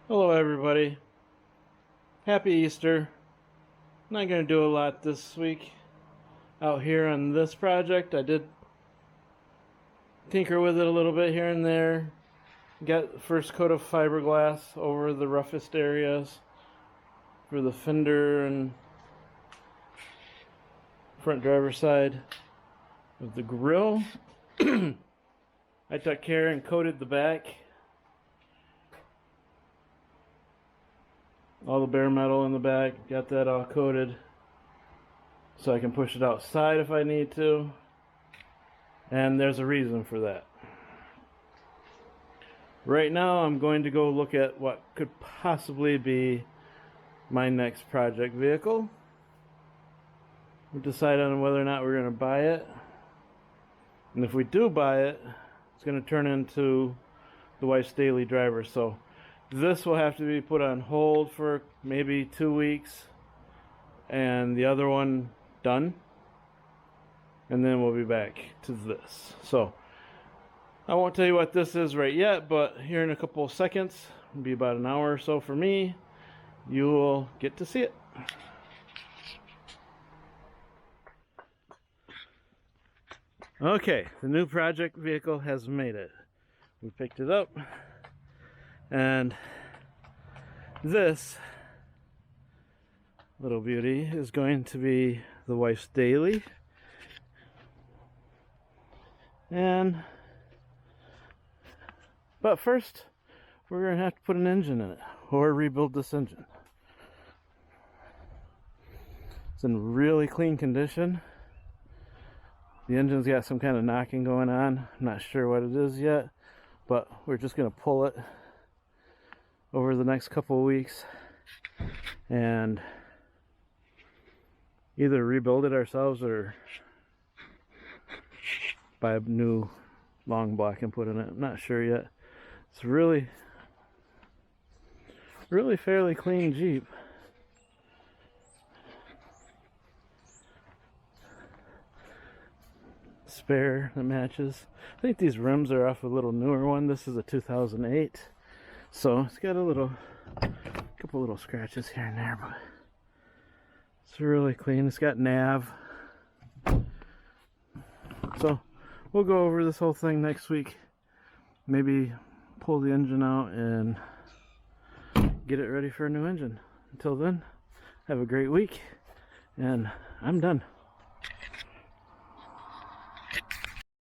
Hello everybody. Happy Easter. Not going to do a lot this week out here on this project. I did tinker with it a little bit here and there. Got the first coat of fiberglass over the roughest areas for the fender and front driver's side of the grill. I took care and coated the back. All the bare metal in the back, got that all coated so I can push it outside if I need to. And there's a reason for that. Right now I'm going to go look at what could possibly be my next project vehicle. We'll decide on whether or not we're going to buy it. And if we do buy it, it's going to turn into the wife's daily driver. So this will have to be put on hold for maybe 2 weeks, and the other one done, and then we'll be back to this. So I won't tell you what this is right yet, but here in a couple of seconds, it'll be about an hour or so for me, you will get to see it. Okay, the new project vehicle has made it. We picked it up, and this little beauty is going to be the wife's daily. But first, we're going to have to put an engine in it, or rebuild this engine. It's in really clean condition. The engine's got some kind of knocking going on. I'm not sure what it is yet, but we're just going to pull it over the next couple of weeks and either rebuild it ourselves or buy a new long block and put in it. I'm not sure yet. It's really fairly clean Jeep. Spare that matches. I think these rims are off a little newer one. This is a 2008, so it's got a couple little scratches here and there, but it's really clean. It's got nav. So we'll go over this whole thing next week. Maybe pull the engine out and get it ready for a new engine. Until then, have a great week, and I'm done.